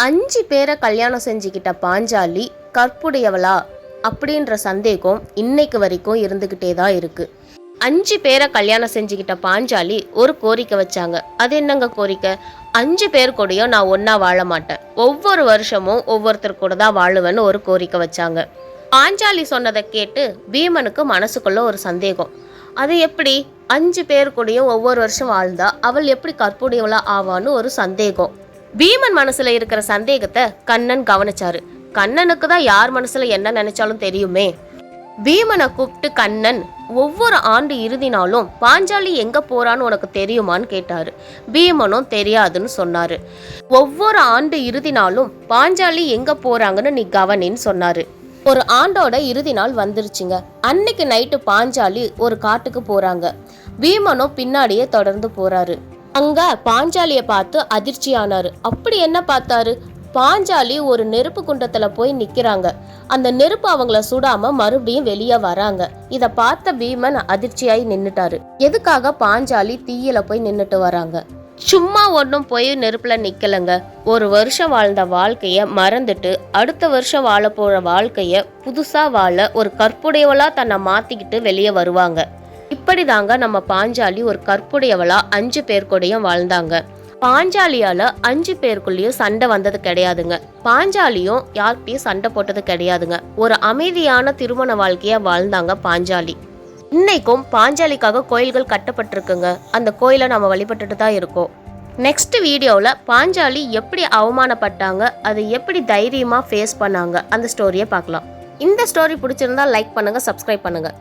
5 பேரை கல்யாணம் செஞ்சுக்கிட்ட பாஞ்சாலி கற்புடையவளா அப்படின்ற சந்தேகம் இன்னைக்கு வரைக்கும் இருந்துகிட்டே தான் இருக்கு. 5 பேரை கல்யாணம் செஞ்சுக்கிட்ட பாஞ்சாலி ஒரு கோரிக்கை வச்சாங்க. அது என்னங்க கோரிக்கை? 5 பேர் கூடயும் நான் ஒன்னா வாழ மாட்டேன், ஒவ்வொரு வருஷமும் ஒவ்வொருத்தர் கூட தான் வாழுவேன்னு ஒரு கோரிக்கை வச்சாங்க. பாஞ்சாலி சொன்னதை கேட்டு பீமனுக்கு மனசுக்குள்ள ஒரு சந்தேகம். அது எப்படி 5 பேர் கூடயும் ஒவ்வொரு வருஷம் வாழ்ந்தா அவள் எப்படி கற்புடையவளா ஆவான்னு ஒரு சந்தேகம். பீமன் மனசுல இருக்கிற சந்தேகத்தை கண்ணன் கவனிச்சாரு. கண்ணனுக்கு தான் யார் மனசுல என்ன நினைச்சாலும் தெரியுமே. பீமனை கூப்பிட்டு கண்ணன், ஒவ்வொரு ஆண்டு இறுதி நாளும் பாஞ்சாலி எங்க போறான்னு உனக்கு தெரியுமான்னு கேட்டாரு. பீமனும் தெரியாதுன்னு சொன்னாரு. ஒவ்வொரு ஆண்டு இறுதி நாளும் பாஞ்சாலி எங்க போறாங்கன்னு நீ கவனின்னு சொன்னாரு. ஒரு ஆண்டோட இறுதி நாள் வந்துருச்சுங்க. அன்னைக்கு நைட்டு பாஞ்சாலி ஒரு காட்டுக்கு போறாங்க. பீமனும் பின்னாடியே தொடர்ந்து போறாரு. அங்க பாஞ்சாலிய பார்த்து அதிர்ச்சியானாரு. அப்படி என்ன பார்த்தாரு? பாஞ்சாலி ஒரு நெருப்பு குண்டத்துல போய் நிக்கிறாங்க. அந்த நெருப்பு அவங்கள சுடாம மறுபடியும் வெளியே வராங்க. இத பார்த்த பீமன் அதிர்ச்சியாய் நின்னுட்டாரு. எதுக்காக பாஞ்சாலி தீயில போய் நின்னுட்டு வராங்க? சும்மா ஒன்றும் போய் நெருப்புல நிக்கலங்க. ஒரு வருஷம் வாழ்ந்த வாழ்க்கைய மறந்துட்டு அடுத்த வருஷம் வாழ போற வாழ்க்கைய புதுசா வாழ ஒரு கற்புடையவளா தன்னை மாத்திக்கிட்டு வெளியே வருவாங்க. இப்படிதாங்க நம்ம பாஞ்சாலி ஒரு கற்புடையவளா 5 பேர் கூடயும் வாழ்ந்தாங்க. பாஞ்சாலியால 5 பேருக்குள்ளேயும் சண்டை வந்தது கிடையாதுங்க. பாஞ்சாலியும் யார்கிட்டயும் சண்டை போட்டது கிடையாதுங்க. ஒரு அமைதியான திருமண வாழ்க்கையா வாழ்ந்தாங்க பாஞ்சாலி. இன்னைக்கும் பாஞ்சாலிக்காக கோயில்கள் கட்டப்பட்டிருக்குங்க. அந்த கோயிலை நம்ம வழிபட்டுட்டு தான் இருக்கோம். நெக்ஸ்ட் வீடியோவில் பாஞ்சாலி எப்படி அவமானப்பட்டாங்க, அதை எப்படி தைரியமாக ஃபேஸ் பண்ணாங்க, அந்த ஸ்டோரியை பார்க்கலாம். இந்த ஸ்டோரி பிடிச்சிருந்தா லைக் பண்ணுங்க, சப்ஸ்கிரைப் பண்ணுங்க.